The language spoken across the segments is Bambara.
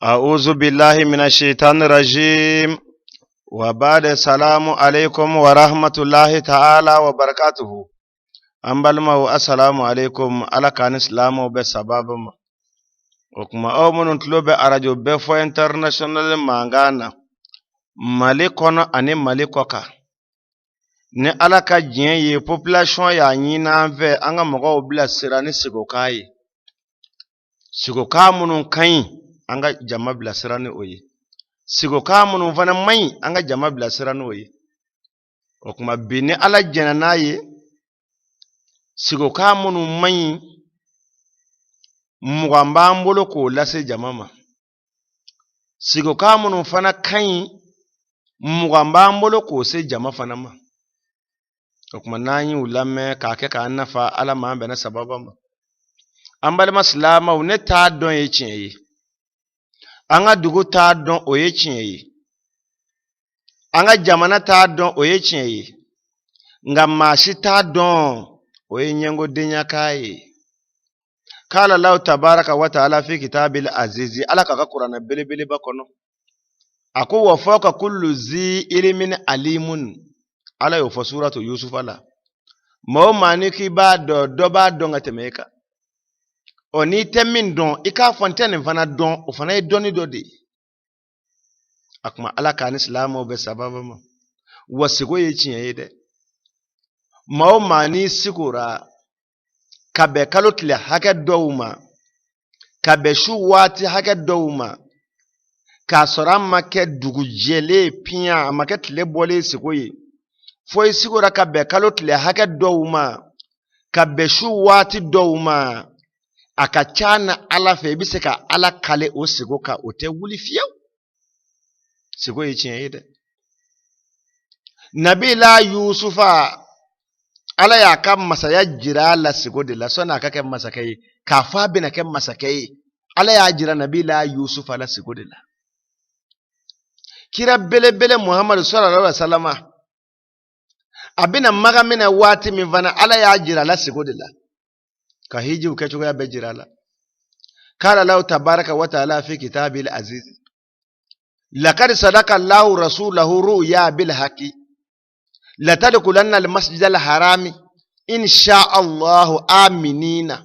أعوذ بالله من الشيطان الرجيم وبعد السلام عليكم ورحمة الله تعالى وبركاته أمبالما السلام عليكم على كان إسلام وبسبابم وكما أؤمن طلب أرجو بفو international mangana malikono ani malikoka ne alaka jien ye population ya nyina ve anga mogo obla sirani sigoka munun kan anga jama bila sirani oyi sigoka munun fana mai anga jama bila sirani oyi o kuma bini ala jana naye sigoka munun mai mugamba mbolo ko lase jama ma sigoka munun fana kan mugamba mbolo ko se jama fana ma o kuma nanyi ulame kake ka nafa ala ma bena sababa ma ambal maslama une ta don ye chenye anga dugu ta don oye chenye anga jamana ta don oye chenye nga mashi ta don oye nyengo denya kai kala Allah tabaraka wa taala fi kitabil azizi ala kaka qur'ana bele bakono ako wa fawqa kullu zi ilmin alimun ala yo fa suratu yusuf ala mo maniki ba do ba don atemeka oni temin don ika fontaine vana don o fana e doni dodi akuma ala kan islamu be sababa ma wasigo ye cinye de maw mani sigura kabe kalotle haka dowma kabe shu wati haka dowma ka soram make dugu jele piya make tle bole sigoye foi sigura kabe kalotle haka dowma kabe shu wati dowma akachana ala fe biseka ala kale o sigo ka ote wuli fiyaw sigo ye cin yede nabila yusufa ala ya kam masaya jira la sigo de la sona ka kem masakai ka fa bina kem masakai ala ya jira nabila yusufa la sigo de la kira bele muhammad sallallahu alaihi wasallam abina magamina wati min vana ala ya jira la sigo de la kahiji ukechuga ya bejirala kala lahu tabaraka wa taala fi kitabil aziz laqad sadaqa Allahu rasulahu ru'ya bil haqi la tadkhulanna al masjid al harami insha Allahu aminina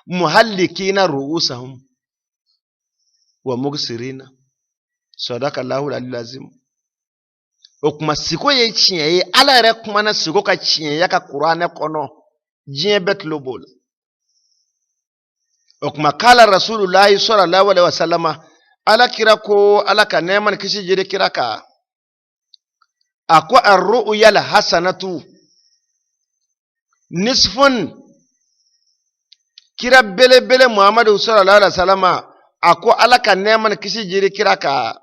muhallikina ru'usahum wa mugsirina sadaqa Allahu al lazim okuma siko ye chie ala re kuma na siko ka chie ya ka qur'ana kono jien betlobol okuma kala rasulullahi sallallahu alaihi wasallama ala kira ko ala ka neman kishi jide kira ka ako ar-ru'ya al-hasanatu nisfun kira bele muhammadu sallallahu alaihi wasallama ako ala ka neman kishi jide kira ka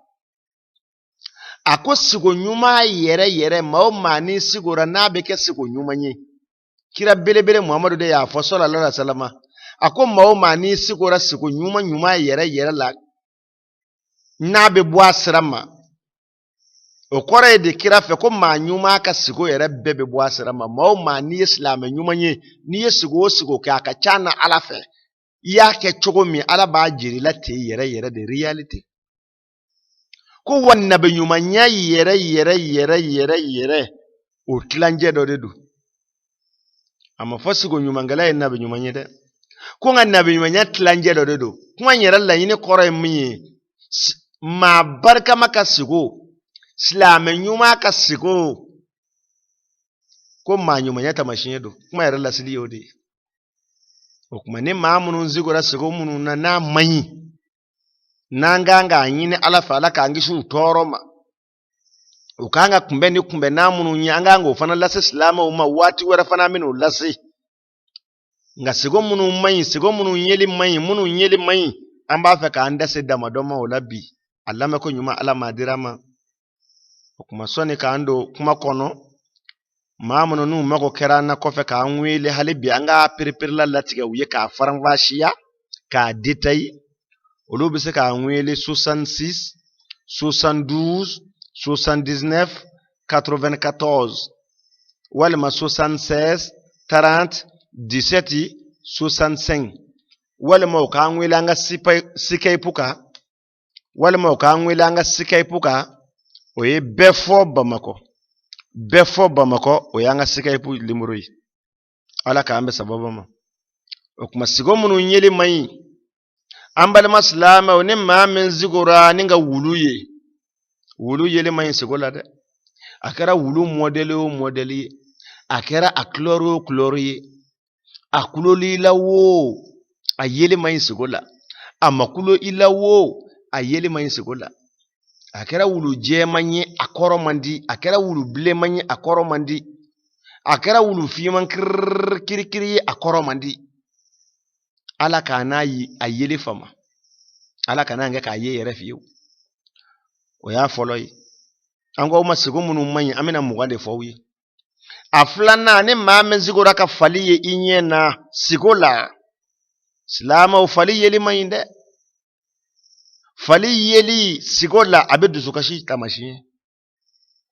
ako sigo nyuma yere maw mani sigora na beke sigo nyuma nyi kira bele muhammadu de ya fo sallallahu alaihi wasallama ako maw mani sigora sigo nyuma yere la na be bo asrama o kore de kira fe ko ma nyuma ka sigo yere bebe bo asrama maw mani islam nyuma nyi ni sigo ka aka chana ala fe ya ke chogomi ala ba jiri la te yere de reality ko wanna be nyuma nya yere o tlanje do de du ama fasigo nyuma ngala na be nyuma nyede ko nabi nyuma nya tlanje do de du ko nyere la yini kore mi ma barka maka sigo islam nyuma ka sigo ko ma nyuma nya tamashin do kuma yere la sili yodi o kuma ne ma munun zigo ra sigo munun na mai nanganga nyine ala fala ka ngishu toroma ukanga kumbe na munun nyanga ngo fana lase islam uma wati wera fana minu lase nga sigo munun yeli mai amba fa ka anda se dama doma olabi allama ko nyuma ala madirama kuma soni ka ando kuma kono mamuno nu mako kerana ko fe ka anwele halibi anga pirpirla latiga uye ka faranvashia ka detay olobi se ka anwele 66 72 79 94 wala ma 76 30 17 65 wala ma ka anwele anga sikay puka walma o ka ngwela nga sikai puka o ye befo bamako o yanga sikai pu limurui ala ka ambe sababa ma o kuma sigo munu nyeli mai ambal maslama o ne ma men zigora ninga wulu yeli mai sigola de akara wulu modeli akara akloro akuloli lawo ayeli mai sigola amakulo ilawo ayeli mai sigola akara wulu je manye akoro mandi akara wulu ble manye akoro mandi akara wulu fiman kirkiri akoro mandi ala kana yi ayeli fama ala kana nga ka ye refiyo o ya foloi ango ma sigo munu manye amina mugande fowi aflana ne mamen zigora ka faliye inyena sigola silama o fali yeli mayinde fali yeli sigola abedu sukashi tamashi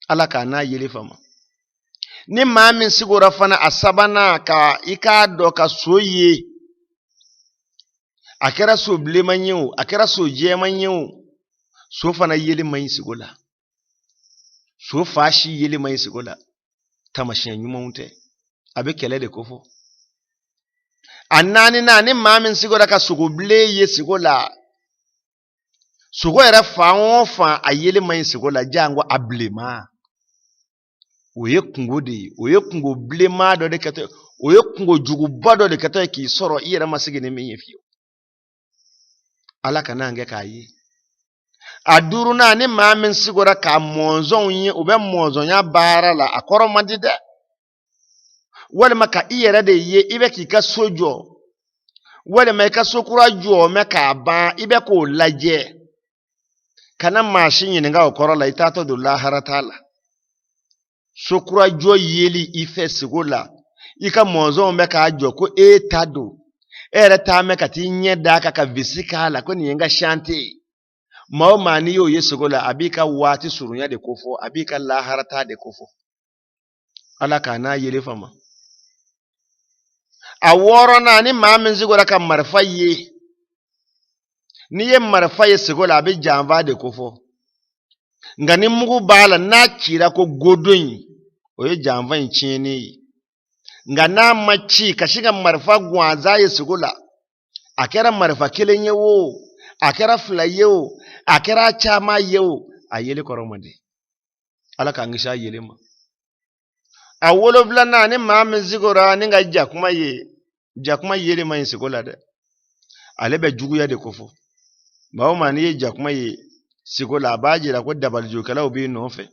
ala kana yeli fama ni mamin sigora fana asabana ka ikado ka soye akera so ble manyu akera so je manyu so fana yeli mayin sigola so fashi yeli mayin sigola tamashi nyuma unte abe kele de kofo annani na ni mamin sigora ka sugo ble ye sigola sugo era fa ayeli mayin sigola jango ablema oye kungo blema do de kete oye kungo jugu bado de kete ki soro iyera masigi ne menye fiyo ala kana nge kayi aduru na ni mamin sigora ka monzon yi ube monzon ya bara la akoro mandide wale maka iyera de ye ibe ki ka sojo wale maka sokura jo meka ba ibe ko laje kana mashin yin nga okoro la itato do la haratala sokura jo yeli ife sigola ika monzon meka jo ko etado ere ta meka ti nyeda ka visikala ko ni nga shante mao mani yo yesugola abika wati surunya de kofo abika la harata de kofo ala kana yele fama aworo na ni mamin zigola ka marfaye ni ye marfaye sigola abi janva de kofo ngani mugu bala na kira ko godon oye janva nchini ngana machi kashiga marfa gwanza ye sigola akera marfa kelenye wo akera flayo akera chama yo ayele koromande ala ka ngisha yele ma awolo blana ni mamin zigora ni nga jakuma yele ma sigola de alebe jugu ya de kofo bawo mani ye jakuma ye sigola abajira ko dabal jokala obi nofe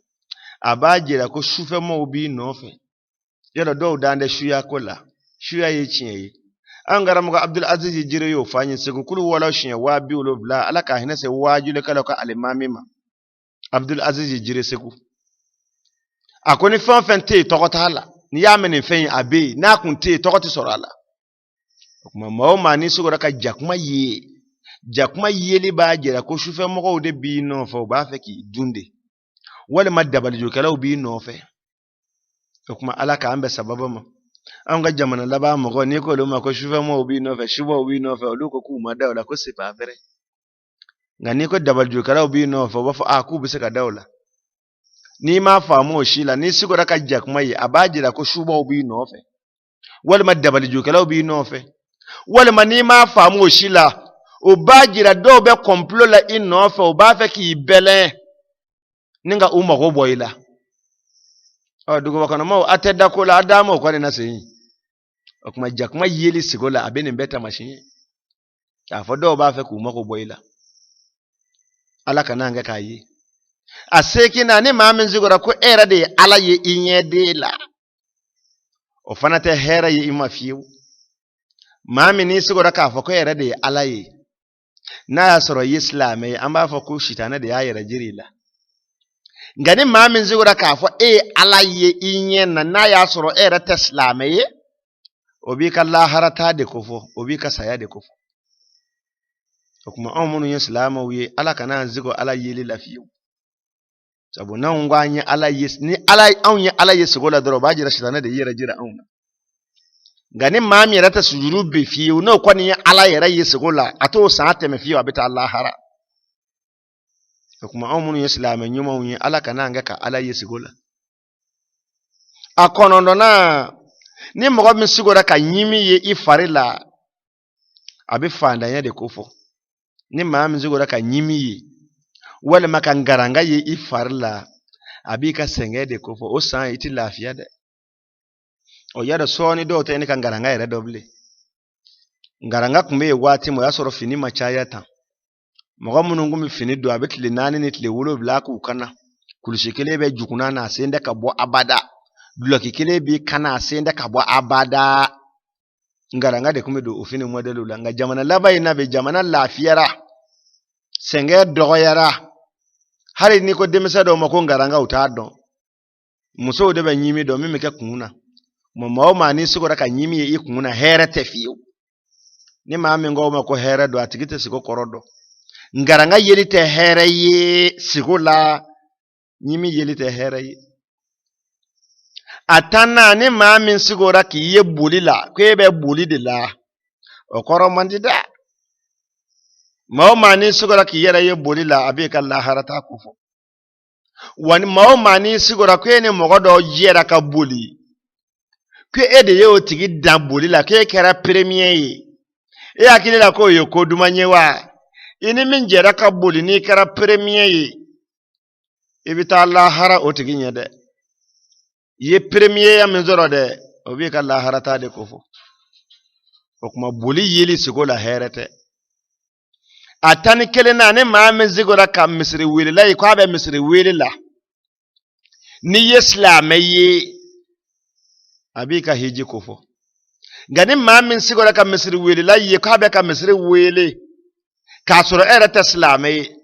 abajira ko shufe mo obi nofe yada do dande shuya kola shuya ye chiye angara muga Abdul Aziz jire yo fanyi segu kulu wala shin wa bi ulo bla ala ka hina se wajule kala ka alimami ma Abdul Aziz jire segu akoni fente tokota hala ni ya meni fen abe na kunte tokoti sorala kuma mawo mani sugura ka jakuma yeli ba jira ko shufe mo de bi no fo ba fe ki dunde wala madabal jokala bi no fe kuma ala ka ambe sababa ma an ga jamana laba mo ni ko lo ma ko shufa mo obi no fe shuba obi no fe olu ko ku ma dawla ko se pa fere ngani ko dabal jokala obi no fe ba fa ku bi se ka dawla ni ma fa mo shila ni sigo raka jak mai abajira ko shuba obi no fe wal ma dabal jokala obi no fe wal ma ni ma fa mo shila o bajira do be complot la in no fe o ba fe ki bele ninga umma go boyla dugo wakana mo atedda ko la adamo ko na seyi okuma jakuma yeli sigola abeni mbeta mashin afodo ba fe ku mako boyla ala kana nga kayi aseki na ni mamin zigora ko era de ala ye inye de la o fanate hera ye imafiu mami ni sigora ka fa ko era de ala ye na ya soro islame amba fa ko shitana de ayira jirila ngani mamin zigora ka fa ala ye inye na ya soro era teslame ye obi ka laharata de kofo obi ka saya de kofo kuma amunu islama wi ala kana zigo ala yeli lafiyo sabu nan gwanye ala yes ni ala anya ala yes gola doro baji rashidana de yira jira auna ngani mami rata sujuru be fiyo no kwani ala yira yes gola ato saate me fiyo abita allah hara kuma an munu islam nyuma unyi ala kana nga ka ala yesigola akonondo na ni mogo min sigora ka nyimi ye ifarila abi fanda ya de kofo ni ma min sigora ka nyimi ye wala maka ngaranga ye ifarila abi ka senge de kofo o san iti lafiya de o yada soni do te ni ka ngaranga yere doble ngaranga kumbe ye wati mo ya soro fini machaya ta mogo munu ngumi fini do abetile nani ni tile wulo blaku kana kulishikele be jukuna na sende ka bo abada bloki kele bi kana sende ka bo abada ngaranga de kumbe do ofini modelu la nga jamana labai na be jamana lafiyara senge dogoyara hari ni ko demesa do mako ngaranga utado muso de be nyimi do mimi ke kununa mo ma ni sigora ka nyimi ye kununa here tefiyo ni ma mi ngo mako here do atigite sigo korodo ngaranga yelite here ye sigola nyimi yelite here ye atana ni ma min sigora ki ye bulila ko be bulide la okoro mandida ma ni sigora ki yera ye bulila abika Allah harata kufo wani ma ni sigora ko ne mogodo yera ka buli ko ede ye otigi dan bulila ko kera premier ye e akile la ko yo ko dumanyewa ini min jera ka buli ni kera premier ye ibita Allah hara otigi nyede ye premier ya min zoro de obi ka Allah harata de kofo okuma buli yili sigola herete atani kele na ne ma min zigora ka misri wili la ko abe misri wili la ni islam ye abi ka hiji kofo gani ma min sigora ka misri wili la ye ko abe ka misri wili ka soro erete islam ye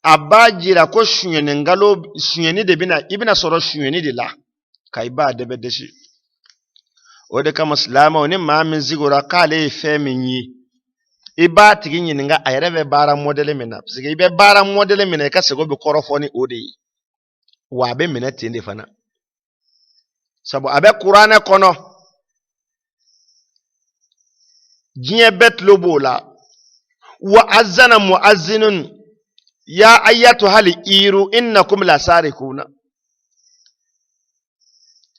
abajira ko shunyene ngalo shunyene de bina ibina soro shunyene de la kai ba de bedeshi o de kama islama oni ma min zigora kale fe min yi iba tigi nyininga ayrebe bara modele mena sige ibe bara modele mena ka sego be korofoni ode wa be mena tinde fana sabo abe qur'ana kono jiye bet lobola wa azana muazzinun ya ayatu hali iru innakum la sarikuna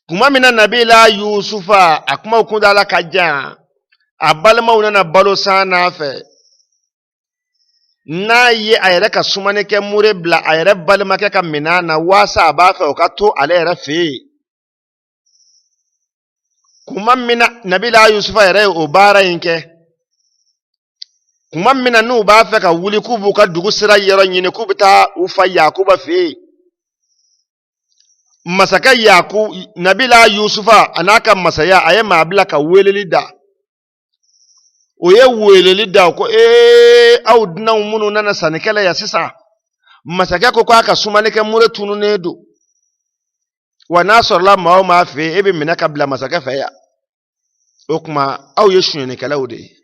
kuma mina nabila yusufa akuma ukunda la kajan abalma unana balo sana fe na ye ayere ka sumane ke mure bla ayere balma ke ka minana wasa ba fe o ka to ale yere fe kuma mina nabila yusufa yere o bara yinke kuma mina nu ba fe ka wuli kubu ka dugu sira yero nyine kubuta ufa yakuba fe masaka yaku nabila yusufa anaka masaya aye mabla ka weleli da oye weleli da ko au dina munu nana sanikela ya sisa masaka ko aka sumane ke mure tunu nedo wa nasor la mawo ma fe ebe mina kabla masaka fe ya okuma au yeshu ne kala ode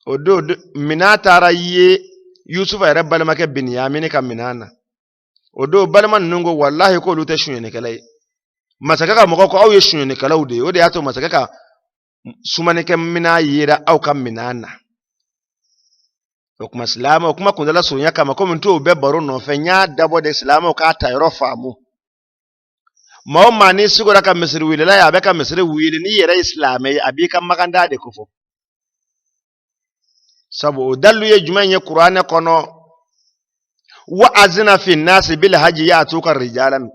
odo mina tara ye yusufa yare balma ke binyamin ka minana odo balman nungo wallahi ko lute shu ne kala masaka ka moko ko au yeshu ne kala ode ode ato masaka ka sumane ke mina yira au kam minana okuma islama okuma kundala sunya kama ko mtu be baro no fenya dabo de islama ka tayro famu maw mani sigora ka misri wili la ya be ka misri wili ni yira islame abi kam maganda de kufo sabo dalu ye jumanye qur'ane kono wa azina fi nas bil haji ya tuka rijalan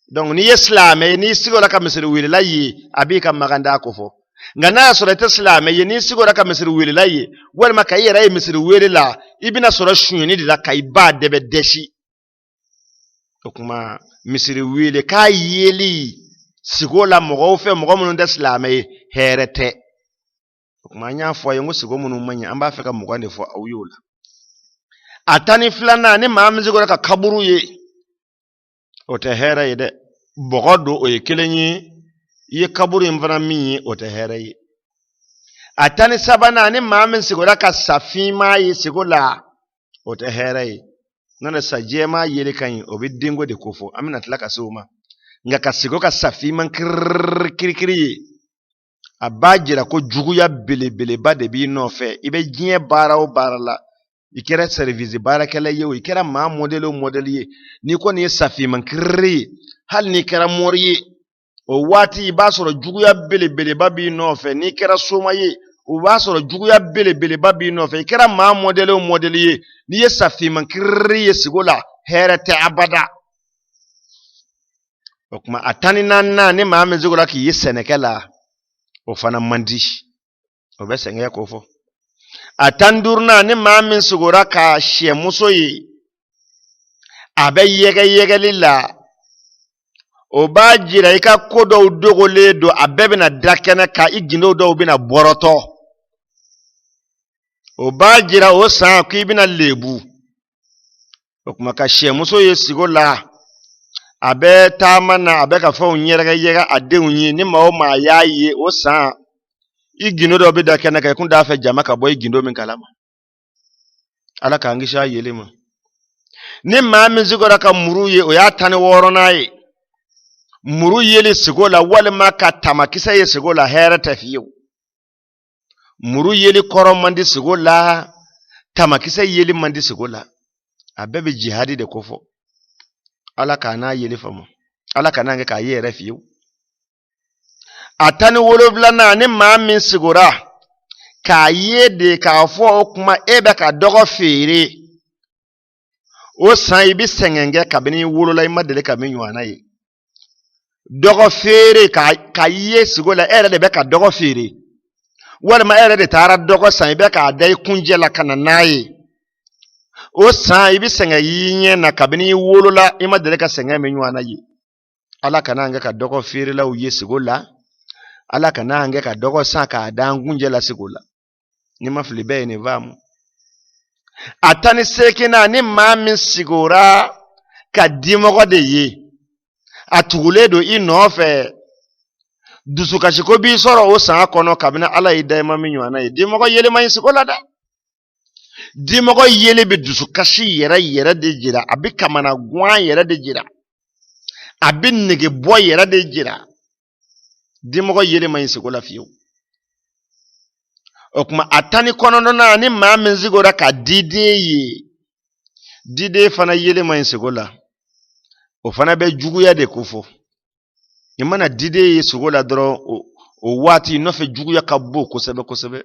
donc ni islame ni sigora ka misri wili la yi abi kam maganda kufo ngana sura islame ye ni sigora ka misri wili la yi wal makayira ye misri wili la ibina sura shuni de la kai ba de be deshi kuma misri wili ka yeli sigola mogo fe mogo mun da islame herete kuma nya fo yengo sigo mun manya amba fe ka mogo ne fo awyola atani flana ni ma mzigora ka kaburu ye o te hera ye de bogodo o ye kelenyi ye kaburu imvana mi o te hera ye atani sabana ni ma min sigora ka safima ye sigola o te hera ye nana sajema yele kan obidingo de kofo amina tlaka soma nga kasigo ka safima kirikiri abajira ko jugu ya belebele ba de bi no fe ibe jie bara o barala ikera service barakala ye ikera ma modelo ye ni ko ni safi man kri hal ni kera moriye o wati ba soro juguya bele babi no fe ni kera soma ye o ba soro juguya bele babi no fe ikera ma modelo ye ni ye safi man kri ye sigola herete abada o kuma atani nanna ni ma me zigola ki yesenekela o fana mandi o be senge ko fo atandurna ni ma min sugura ka she muso yi abe yege lilla o ba jira ika kodo dogole do abebe na dakene ka igino do bina boroto o ba jira o san ku bina lebu o kuma ka she muso yi sigola abe tamana abe ka fo yega adeunyi ni ma o ma yayi o san igino do be dakene ka kun da fa jama ka boy gindo min kalama ala ka ngisha yelema ni ma min zigora ka muruye o ya tani woro nayi muru yeli sigola walma ka tamakisa ye sigola hera tafiyo muru yeli koron mandi sigola tamakisa yeli mandi sigola abebe jihadi de kofo ala kana yeli famo ala kana nge ka yere fiyo atani wolobla na ni ma min sigora ka yede ka fo kuma ebe ka dogo fere o san ibi sengenge ka bini wolola imadele ka min yuana ye dogo fere ka ye sigola ere de be ka dogo fere wala ma ere de tara dogo san ibe ka dai kunjela kana naye o san ibi senga yinye na ka bini wolola imadele ka senga min yuana ye ala kana nga ka dogo fere la uye sigola ala kana nga ka dogo san ka dan kunjela sigola ni maflibe ni vamu atani sekina ni mami sigora ka dimogo de ye atugule do inofe dusuka shiko bi soro o san kono kabina ala idai mami nywana ye dimogo yele man sikola da dimogo yele be dusuka shi yere de jira abi kamana gwan yere de jira abi nige boy yere de jira dimogo yele man sikola fiyo okuma atani kono na ni mami zigora ka dide fana yele man sikola o fana be juguya de kufo imana dide ye sugola dro o wati no fe juguya kabbo kosebe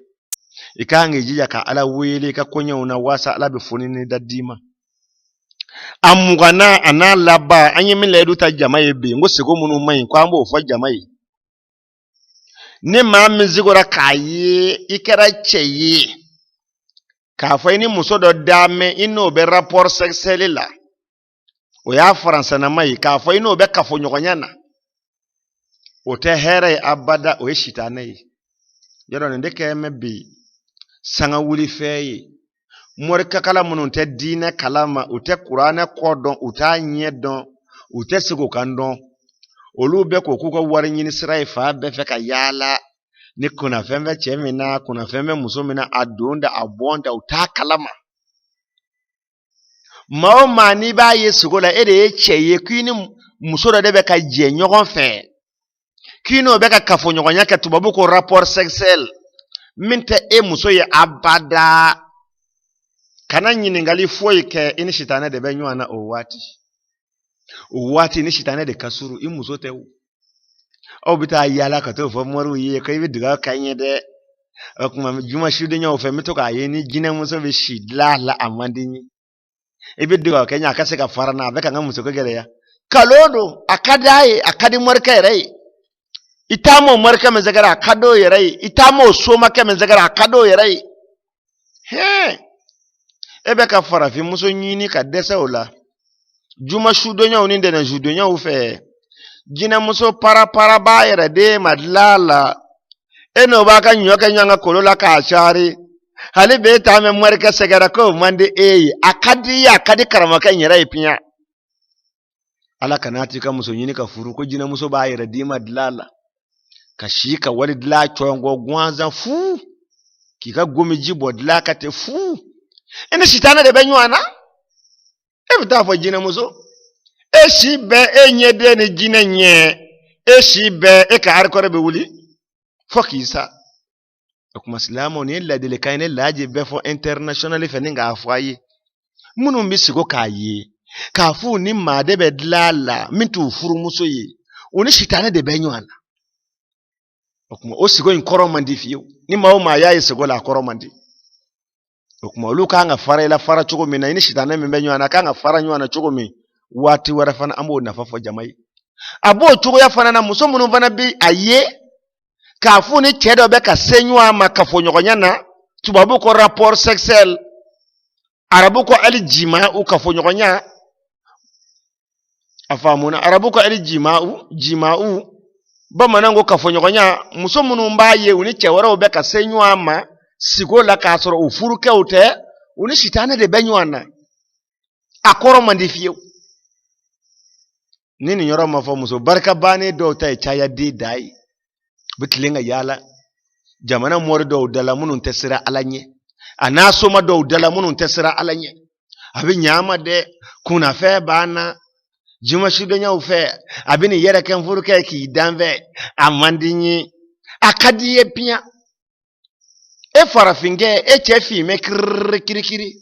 ikange jija ka ala wele ka konya una wasa ala be fonini dadima amugana ana laba anyi ledu ta jamaye be ngo sego munu mai kwa mbo fo jamaye ni ma mizigora kaye ikera cheye ka fo ni musodo dame ino be rapport sexuel la o ya faransa na mai ka fo ino be kafo nyogonyana o te here abada o shitane yero ne ndeke mebe sanga wuli feye morka kala munun te dina kalama o te qur'ana kodon o ta nyedon o te sigo kandon olu be ko kuko wari nyini sirai fa be fe ka yala ni kuna fembe chemina kuna fembe musomina adonda abonda o ta kalama mao mani ba yesu gola ede cheye kwini musoro de be ka je nyogon fe kino be ka kafo nyogonya ka tubabu ko rapport sexuel minte muso ye abada kana nyini ngali foi ke ini shitane de be nywana o wati ni shitane de kasuru muso te o bita yala ka to fo moru ye ko ibi diga kanye de kuma juma shude nyawo fe mito ka ye ni jina muso be shidla la amandini ibi diga kenya akase ka farana be ka ngamuso ko gere ya kalodo akadi morka rai itamo morka me zagara akado rai itamo soma ka me zagara akado rai he ebe ka fara fi muso nyini ka desa ola juma shudo nyawo ni de na judo nyawo fe jina muso para ba yere de madlala eno ba ka nyoka nyanga kolola ka achari hali be ta me morka segara ko mande akadi karama kan yera ipia ala kanati ka muso nyini ka furu ko jina muso ba yere de madlala ka shika wali dla chongo gwanza fu kika gomi jibo dla ka te fu ene shitana de benywana evita fo jina muso eshi be enye de ni jina nye eshi be e ka arkore be wuli fokisa kuma silamo ni la dele kaine laje befo international fe ninga afwaye munu mbisigo kaye kafu ni made bedlala mintu furu muso ye oni shitane de benywana kuma osigo in koromandi fiyo ni mawo ma yayi sigo la koromandi kuma oluka nga fara ila fara chugo mina ini shitane me benywana kanga fara nywana chugo mi wati warafana ambo na fafo jamai abo chugo ya fana na muso munu vana bi aye kafu ni chedo be ka senywa makafo nyogonyana tubabu ko rapport sexuel arabu ko ali jima'u kafo nyogonya afamuna arabu ko ali jima'u ba manango kafo nyogonya muso munu mbaye uni chewara be ka senywa ma sigo la ka soro ufuru kewte uni shitane de benywana akoro mandifiyo nini nyoro mafo muso barka bane do tay chaya di dai bitlinga yala jamana mor do dala munun tesira alanye anaso ma do dala munun tesira alanye abi nyama de kuna fe bana juma shudo nya ufe abini yere ken furuke ki danve amandinyi akadiye pia e farafinge e chefi me kirikiri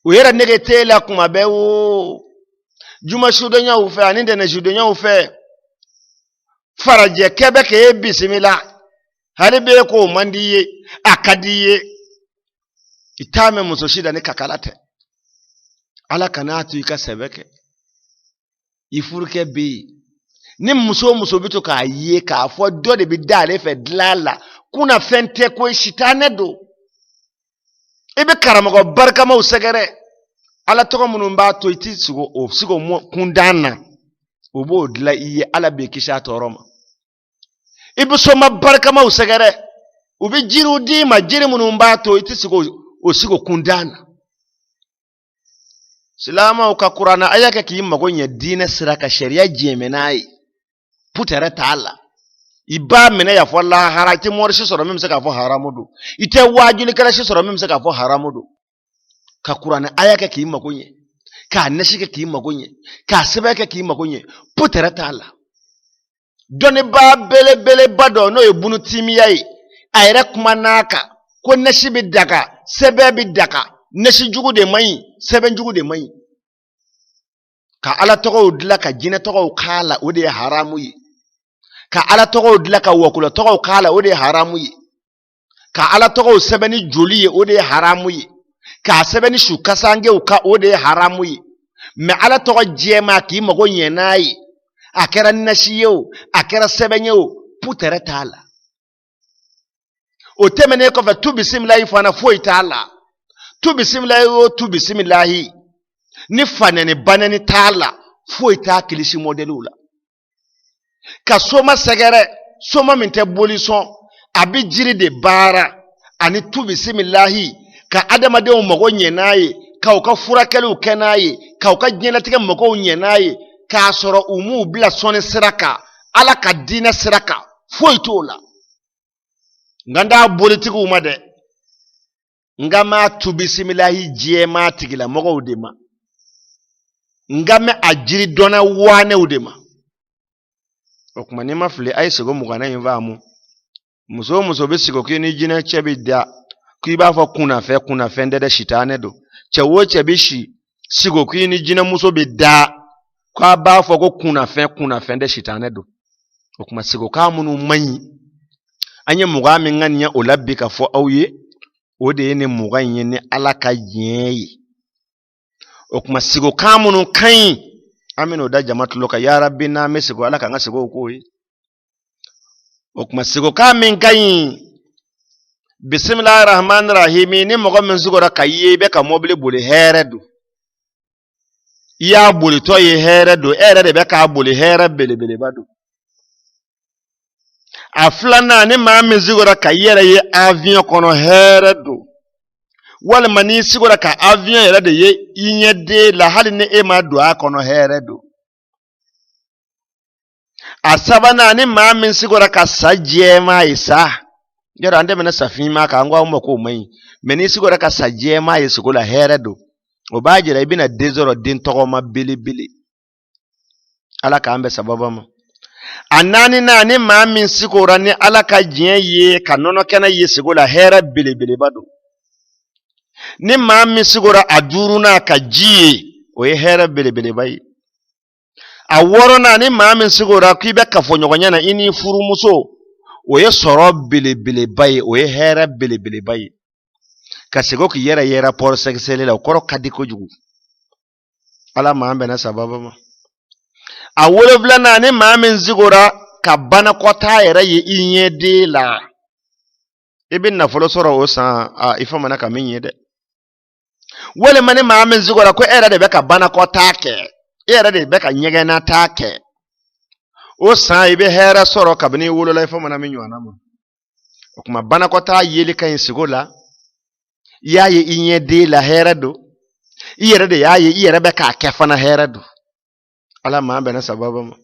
uyera negete la kuma bewo juma shudo nya ufe aninde na shudo nya ufe faraje kebe ke bismillah halibe ko mandiye akadiye itame muso shida ni kakalate ala kanatu ikasebeke ifuruke bi ni muso bitu ka ye ka fo do de bi dale fe dlala kuna fente ko shitane do ibe karamago barka ma usegere ala to munu mba to iti sigo mo kundana obo dla iye ala be kisha toroma ibe so ma barka ma usegere ubi jiru di ma jiri munu mba to iti sigo kundana silama uka Qur'ana ayaka ki magonya dina siraka sharia jemenai putere taala iba mena ya fola haraki morshi soro memse ka fo haramudu ite wajuli kala shi soro memse ka fo haramudu ka Qur'ana ayaka ki magonya ka nashike ki magonya ka sebeke ki magonya putere taala doni ba bele bado no ebunu timiyai ayre kuma naka ko nashibi daga sebebi daga nashi jugu de mai seben jugu de mai ka ala togo udla ka jina togo kala ode haramu yi ka ala togo udla ka wakula togo kala ode haramu yi ka ala togo sebeni joli ode haramu yi ka sebeni shukasange uka ode haramu yi me ala togo jema ki mago nyenai akera nashiyo akera sebenyo putere tala o temene ko fa tu bismillah fana foi tala tu bismillah o tu bismillah ni fanene banani tala foi ta kilisi modelula ka soma segere soma minte bolison abi jiri de bara ani tu bismillah ka adama de o mago nyenaye ka o ka furakelu kenaye ka o ka nyelatike mago nyenaye ka soro umu bla sone siraka ala ka dina siraka foi tola nganda politiku umade ngama tu bismillah jema tigila mago udema ngame ajiri dona wane udema okuma ni mafle ay sego mugana yinvamu muso besigo kini jina chebida kuiba fa kuna fe ndede shitane do chewo chebishi sigo kini jina muso bida kwa ba fa ko kuna fe ndede shitane do okuma sigo ka munu manyi anye mugami nganya olabika fo awye ode ne muganye ne alaka yeye okuma sigo ka munu kan amino da jama'atu loka ya rabbi na mesigo alaka ngasigo koyi okuma sigo ka min kan bismillahir rahmanir rahim ni mogo men sigo ra kaye be ka mobile bole heredo ya bole to ye heredo de be ka bole here bele bado aflana ni ma men sigo ra kaye ye avion kono heredo wala mani sigo ra ka avion yere de ye inye de la hali ne e ma do akono heredo asabana ni ma min sigora ka sajema isa yara ande mena safima ka ngwa mo ko mai meni sigora ka sajema isikola heredo obajira ibina dezoro din togo ma bili ala ka ambe sababa mo anani na ni maa min sigora ni ala ka diɲɛ ye ka nɔnɔ kɛnɛ ye sigo la hɛrɛ belebeleba don ni maa min sigora a duurunan ka ji ye o ye hɛrɛ belebeleba ye a wɔɔrɔnan ni maa min sigora k'i bɛ kafoɲɔgɔnya na i ni furumuso o ye sɔrɔ belebeleba ye o ye hɛrɛ belebeleba ye ka sego k'i yɛrɛ ye rapport sɛgɛsɛgɛli la o kɔrɔ ka di kojugu ala maa bɛnna sababa ma a wolonfilanan ni maa min sigora ka banakɔtaa yɛrɛ ye i ɲɛden la i bɛ nafolo sɔrɔ o san i fa mana ka min ye dɛ walima ni maa min sigora ko e yɛrɛ de bɛ ka banakɔtaa kɛ e yɛrɛ de bɛ ka ɲɛgɛnnataa kɛ o san i bɛ hɛrɛ sɔrɔ kabini i wolola i fa mana min ɲɔgɔnna ma o tuma banakɔtaa yeli ka ɲi sigo la i y'a ye i ɲɛden la hɛrɛ don i yɛrɛ de y'a ye i yɛrɛ bɛ k'a kɛ fana hɛrɛ don ala maa bɛnna sababa ma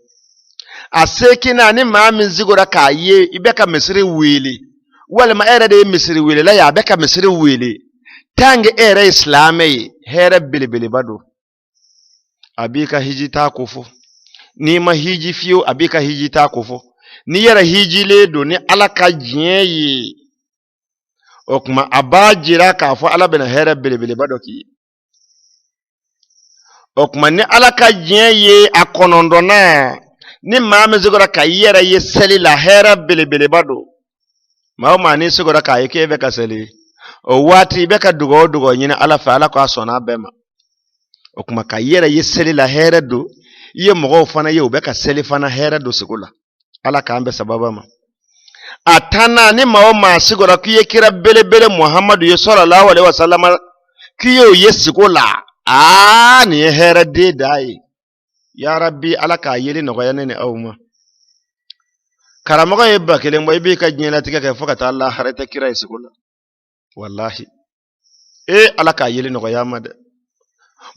a sekina ni maa min sigora k'a ye i bɛ ka misiri wele walima e yɛrɛ de ye misiri welela ye a bɛ ka misiri wele tange e yɛrɛ ye silamɛ ye hɛrɛ belebeleba don a b'i ka hiji taa ko fɔ n'i ma hiji fiyewu a b'i ka hiji taa ko fɔ n'i yɛrɛ hijilen don ni ala ka diɲɛ ye o tuma a b'a jira k'a fɔ ala bɛna hɛrɛ belebeleba dɔ k'i ye o tuma ni ala ka diɲɛ ye a kɔnɔntɔnnan ni maa min sigora ka i yɛrɛ ye seli la hɛrɛ belebeleba don maa o maa n'i sigora k'a ye k'e bɛ ka seli o waati i bɛ ka dugawu o dugawu ɲini ala fɛ ala k'a sɔnna bɛɛ ma o tuma ka i yɛrɛ ye seli la hɛrɛ don i ye mɔgɔw fana ye u bɛ ka seli fana hɛrɛ don sigo la ala k'an bɛ sababa ma a tanna ni maa o maa sigora k'i ye kira belebele muhamadu ye sallallahu alaihi wasallam k'i y'o ye sigo la nin ye hɛrɛ den da ye ya rabbi ala k'a yeli nɔgɔya ne ni aw ma karamɔgɔ ye ba kelen bɔ i b'i ka diɲɛlatigɛ kɛ fo ka taa lahara tɛ kira ye sigo la wallahi ala k'a yeli nɔgɔya ma dɛ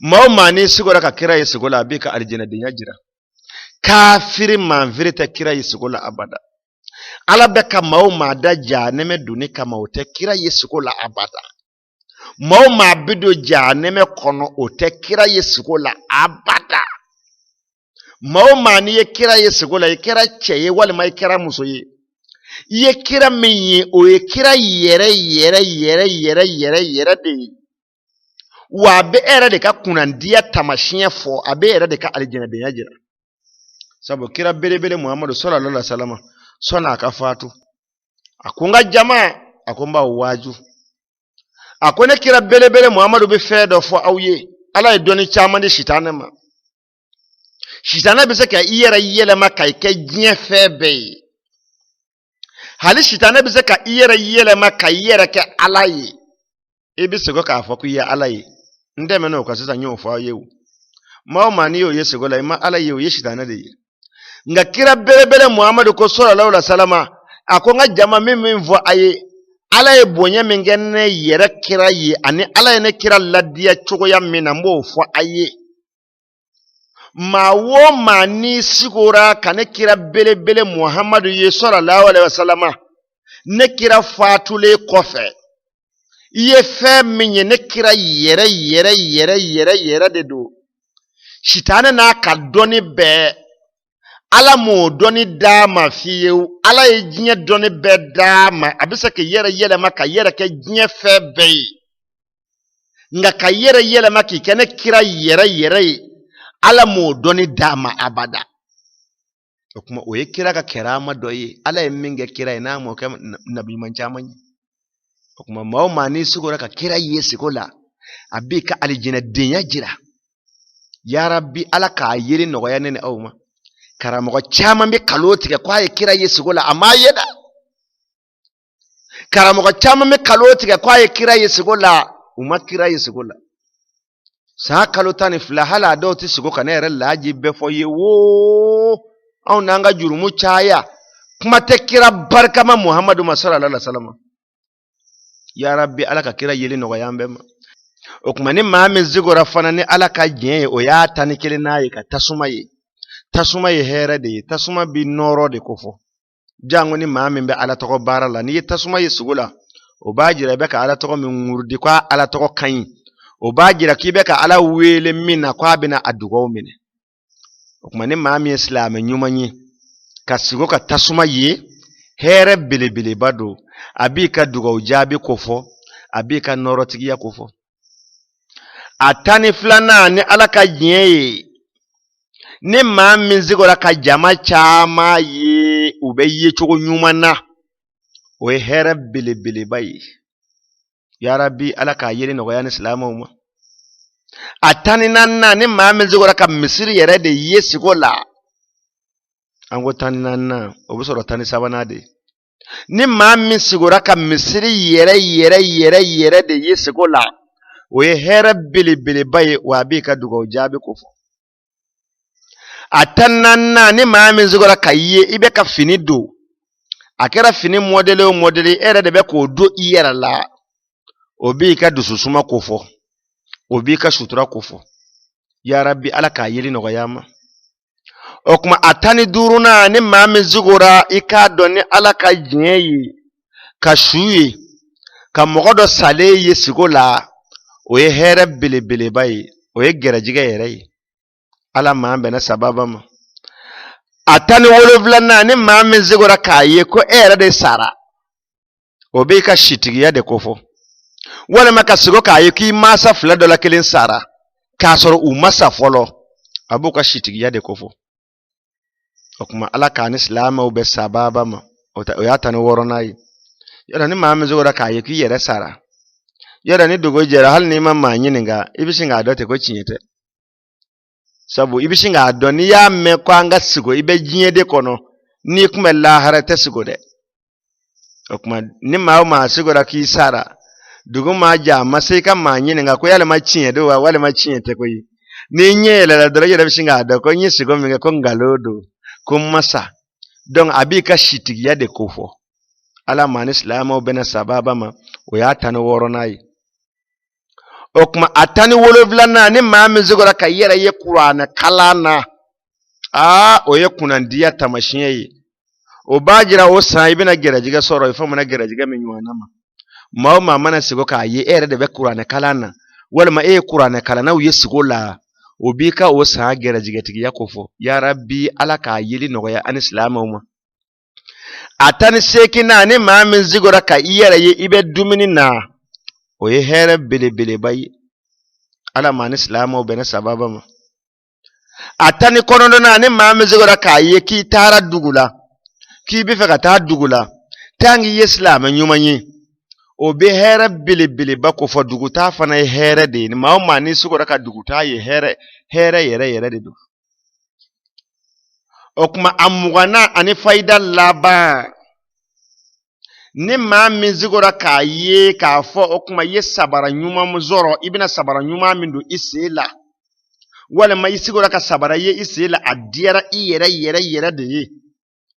maa o maa n'i sigora ka kira ye sigo la a b'i ka alijinɛdenya jira kafiri manfiri tɛ kira ye sigo la abada ala bɛ ka maa o maa da jahanɛmɛ donni kama o tɛ kira ye sigo la abada maa o maa bi don jahanɛmɛ kɔnɔ o tɛ kira ye sigo la abada maa o maa n'i ye kira ye sigo la i kɛra cɛ ye walima i kɛra muso ye i ye kira min ye o ye kira yɛrɛ yɛrɛ yɛrɛ yɛrɛ yɛrɛ yɛrɛ de ye wa a bɛ e yɛrɛ de ka kunnandiya tamasiyɛn fɔ a bɛ e yɛrɛ de ka alijinɛdenya jira sabu kira belebele muhamadu sallallahu alaihi wasallam sɔnni a ka faatu a ko n ka jama a ko n b'aw waaju a ko ne kira belebele muhamadu bɛ fɛn dɔ fɔ aw ye ala ye dɔnni caman di sitanɛ ma sitanɛ bɛ se ka i yɛrɛ yɛlɛma ka i kɛ diɲɛ fɛn bɛɛ ye hali sitanɛ bɛ se ka i yɛrɛ yɛlɛma ka i yɛrɛ kɛ ala ye i bɛ sego k'a fɔ ko i ye ala ye n dɛmɛ n'o kan sisan n y'o fɔ aw ye o maa o maa n'i y'o ye sego la i ma ala ye o ye sitanɛ de ye nka kira belebele muhamadu ko sallallahu alaihi wasallam a ko n ka jama min fɔ a ye ala ye bonya min kɛ ne yɛrɛ kira ye ani ala ye ne kira ladiya cogoya min na n b'o fɔ a ye maa o maa n'i sigora ka ne kira belebele muhamadu ye sallallahu alaihi wasallam ne kira faatulen kɔfɛ i ye fɛn min ye ne kira yɛrɛ yɛrɛ yɛrɛ yɛrɛ yɛrɛ de don sitanɛ n'a ka dɔnni bɛɛ ala m'o dɔnni d'a ma fiyewu ala ye diɲɛ dɔnni bɛɛ d'a ma a bɛ se ka yɛrɛ yɛlɛma ka yɛrɛ kɛ diɲɛ fɛn bɛɛ ye nka ka yɛrɛ yɛlɛma k'i kɛ ne kira yɛrɛ yɛrɛ ye ala m'o dɔnni d'a ma abada o kuma o ye kira ka kɛrama dɔ ye ala ye min kɛ kira ye n'a m'o kɛ nabi ɲuman caman ye o kuma maa o maa n'i sigora ka kira ye sigo la a b'i ka alijinɛdenya jira ya rabbi ala k'a yeli nɔgɔya ne ni aw ma karamɔgɔ caman bɛ kalo tigɛ k'a ye kira ye sigo la a m'a ye dɛ karamɔgɔ caman bɛ kalo tigɛ k'a ye kira ye sigo la u ma kira ye sigo la san kalo 12 hali a dɔw tɛ sigo ka ne yɛrɛ laji bɛɛ fɔ ye wo anw n'an ka jurumu caya kuma tɛ kira barikama muhamadu ma sallallahu alaihi wasallam ya rabbi ala ka kira yeli nɔgɔya an bɛɛ ma o kuma ni maa min sigora fana ni ala ka diɲɛ ye o y'a tani kelen n'a ye ka tasuma ye tasuma ye hɛrɛ de ye tasuma bi nɔrɔ de ko fɔ jango ni maa min bɛ ala tɔgɔ baara la n'i ye tasuma ye sugu la o b'a jira i bɛ ka ala tɔgɔ min ŋurudi ko ala tɔgɔ ka ɲi o b'a jira k'i bɛ ka ala wele min na k'a bɛna a dugawu minɛ o kuma ni maa min ye silamɛ ɲuman ye ka sigo ka tasuma ye here belebele bado abi ka dugaw jaabi kofo abi ka norotigiya kofo atani flana ni ala ka jiye ni maa min zigora ka jama chama ye ube ye cogo ɲuman na o ye hɛrɛ belebeleba ye ya rabbi ala ka yeli nɔgɔya ni silamɛw ma a tani naaninan ni maa min zigora ka misiri yɛrɛ de ye sigo la an ko tani naaninan o bɛ sɔrɔ tani sabanan de ni maa min sigora ka misiri yɛrɛ de ye sigo la o ye hɛrɛ belebeleba ye wa a b'i ka dugawu jaabi ko fɔ a tani naaninan ni maa min zigora ka ye i bɛ ka fini don a kɛra fini mɔdele o mɔdele e yɛrɛ de bɛ k'o don i yɛrɛ la o b'i ka dususuma ko fɔ o b'i ka sutura ko fɔ ya rabbi ala k'a yeli nɔgɔya ma o kuma a tani duurunan ni maa min zigora i k'a dɔn ni ala ka diɲɛ ye ka su ye ka mɔgɔ dɔ salen ye sigo la o ye hɛrɛ belebeleba ye o ye gɛrɛjigɛ yɛrɛ ye ala maa bɛnna sababa ma a tani wolonfilanan ni maa min zigora k'a ye ko e yɛrɛ de sara o b'i ka sitigiya de ko fɔ walima ka sigo k'a ye k'i mansa fila dɔ la kelen sara k'a sɔrɔ u ma sa fɔlɔ a b'u ka sitigiya de ko fɔ o kuma ala k'a ni silamɛw bɛ sababa ma o y'a tani wɔɔrɔnan ye yɔrɔ ni maa min zigora k'a ye k'i yɛrɛ sara yɔrɔ ni dogo jɛra hali n'i ma maa ɲininka i bɛ sin k'a dɔn ten ko tiɲɛ tɛ sabu i bɛ sin k'a dɔn n'i y'a mɛn ko an ka sigo i bɛ diɲɛ de kɔnɔ n'i kun bɛ lahara tɛ sigo dɛ o kuma ni maa o maa sigora k'i sara dugu maa ja a ma se i ka maa ɲininka ko yalima tiɲɛ don wa walima tiɲɛ tɛ koyi n'i ɲɛ yɛlɛla dɔrɔn i yɛrɛ bɛ sin k'a dɔn ko n ye sigo min kɛ ko nkalon don ko n ma sa a b'i ka sitigiya de ko fɔ ala maa ni silamɛw bɛna sababa ma o y'a tani wɔɔrɔnan ye o kuma a tani wolonfilanan ni maa min zigora ka yɛrɛ ye kuranɛ kalan na o ye kunnandiya tamasiyɛn ye o b'a jira o san i bɛna gɛrɛjigɛ sɔrɔ i fɔ mana gɛrɛjigɛ min ɲɔgɔn na ma maa o maa mana sigo k'a ye e yɛrɛ de bɛ kuranɛ kalan na walima e ye kuranɛ kalannaw ye sigo la o b'i ka o san gɛrɛjigɛtigiya ko fɔ ya rabbi ala k'a yeli nɔgɔya ani silamɛw ma a tani seekinan ni maa min zigora ka i yɛrɛ ye i bɛ dumuni na o ye hɛrɛ belebeleba ye ala maa ni silamɛw bɛnna sababa ma a tani kɔnɔntɔnnan ni maa min zigora k'a ye k'i taara dugu la k'i bɛ fɛ ka taa dugu la tan k'i ye silamɛ ɲuman ye o bɛ hɛrɛ belebeleba ko fɔ dugutaa fana ye hɛrɛ de ye maa o maa n'i sigora ka dugutaa ye hɛrɛ yɛrɛ de don o kuma a mugannan ani fayida laban ni maa min zigora k'a ye k'a fɔ o kuma i ye sabara ɲuman min sɔrɔ i bɛna sabara ɲuman min don i sen la walima i sigora ka sabara ye i sen la a diyara i yɛrɛ de ye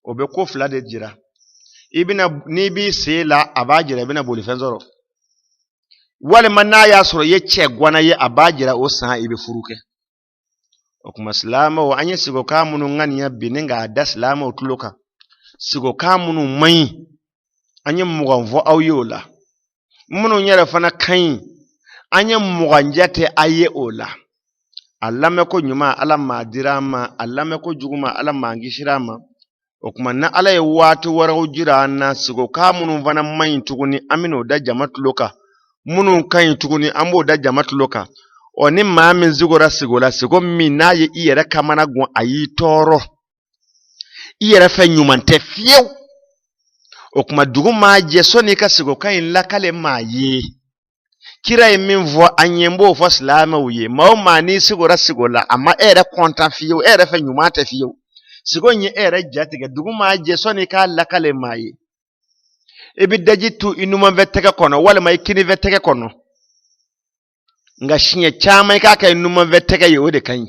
o bɛ ko fila de jira n'i b'i sen la a b'a jira i bɛna bolifɛn sɔrɔ walima n'a y'a sɔrɔ i ye cɛ gwana ye a b'a jira o san i bɛ furu kɛ o kuma silamɛw an ye sigokan minnu ŋaniya bi ni k'a da silamɛw tulo kan sigokan minnu man ɲi an ye mugan fɔ aw ye o la minnu yɛrɛ fana ka ɲi an ye mugan jate a ye o la a lamɛn ko ɲuman ala maa dira an ma a lamɛn ko juguman ala maa kisira an ma o kuma na ala ye waati wɛrɛw jira an na sigokan minnu fana man ɲi tuguni an bɛn'o da jama tulo kan minnu ka ɲi tuguni an b'o da jama tulo kan ni maa min zigora sigo la sigo min n'a ye i yɛrɛ kamana gun a y'i tɔɔrɔ i yɛrɛ fɛ ɲuman tɛ fiyewu o kuma dugu maa jɛ sɔnni ka sigokan in lakale maa ye kira ye min fɔ an ye n b'o fɔ silamɛw ye maa o maa n'i sigora sigo la a ma e yɛrɛ kɔntan fiyewu e yɛrɛ fɛ ɲuman tɛ fiyewu sigo in ye e yɛrɛ jatigɛ dugu maa jɛ sɔnni k'a lakale maa ye i bɛ daji tu i numanfɛ tɛgɛ kɔnɔ walima i kinifɛ tɛgɛ kɔnɔ nka siɲɛ caman i k'a kɛ i numanfɛ tɛgɛ ye o de ka ɲi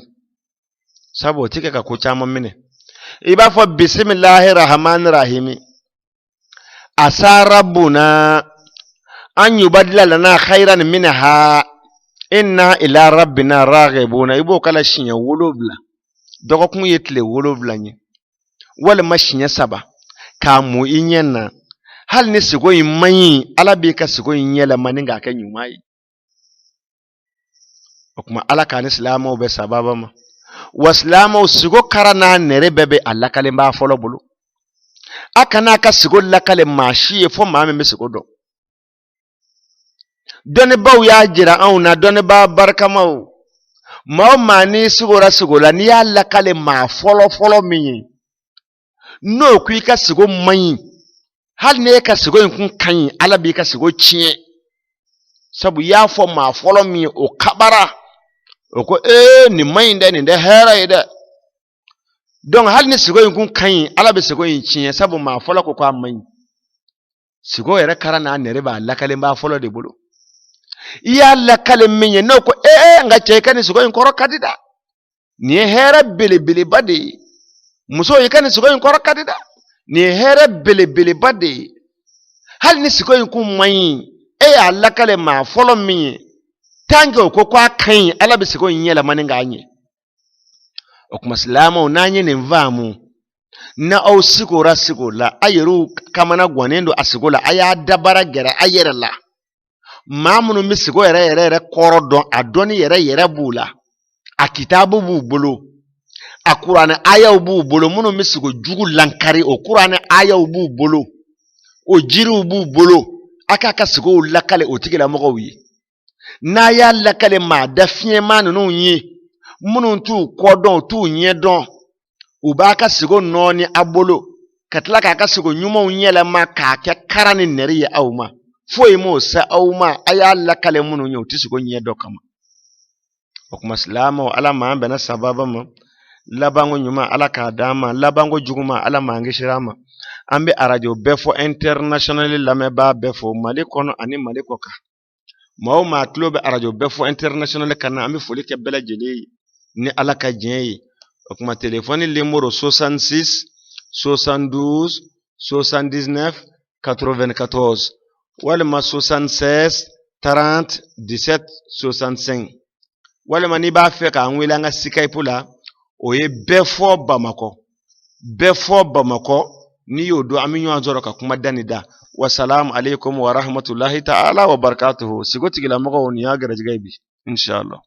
sabu o tɛ kɛ ka ko caman minɛ i b'a fɔ bisimilahi rahmani rahimi asa rabbuna an yubadila lana khairan minha inna ila rabbina raghibuna i b'o kala siɲɛ 7 dɔgɔkun ye tile 7 ye walima siɲɛ 3 k'a mu i ɲɛ na hali ni sigo in man ɲi ala b'i ka sigo in yɛlɛma ni k'a kɛ ɲuman ye o kuma ala k'a ni silamɛw bɛ sababa ma wa silamɛw sigo kara n'a nɛrɛ bɛɛ bɛ a lakalen b'a fɔlɔ bolo akana ka sigo lakale mashi fo ma me sigo do doni baw ya jira auna doni ba barka maw mani sigo la ni ya lakale ma folo mi no ku ka sigo man hal ne ka sigo kun kan ala bi ka sigo chie sabu ya fo ma folo mi o kabara o ko ni man da ni da hera ida donc hal ni sigo kun kan ala bi sigo chie sabu ma folo ko kwa man sigo yere kara na ne ba lakale ba folo de bulu ya lakale minye no ko nga cheka ni sigo koro kadida ni hera bele bade muso yekani sigo koro kadida ni hera bele bade hal ni sigo kun mai ya lakale ma folo minye tango ko kwa kan ala bi sigo nyela maninga anye okuma salama onanye ne mvamu na au sigo la ayeru kamana gwanendo asigo la aya dabara gera ayere la mamunu misigo yere korodon adoni yere bula akitabu bu bulu akurane aya bu bulu munu misigo jugu lankari o kurane aya bu bulu o jiru bu bulu aka sigo lakale otigila mogo wi na ya lakale ma dafie manu no yi munu tu kodon tu nyedon ubaka sigo noni abolo katla ka sigo nyuma unyela ma ka karani neri ya awma foi mo sa awma aya lakale munu nyo tisugo nyedo kama okuma salama wa ala ma bana sababa ma labango nyuma ala ka dama labango juguma ala ma ngishirama ambe aradio befo international lameba befo mali kono ani mali koka mawo ma club aradio befo international kana ambe foli ke bela jeli ni ala ka jenyi okuma telefoni limoro 66 72 79 94 walima 76 30 17 65 walima ni ba fe ka nwela nga Skype la oye befo bamako ni yodo aminyo anzoro ka kuma danida wassalamu alaikum wa rahmatullahi ta'ala wa barakatuhu sigoti gila mako ni ya garaji gaibi inshallah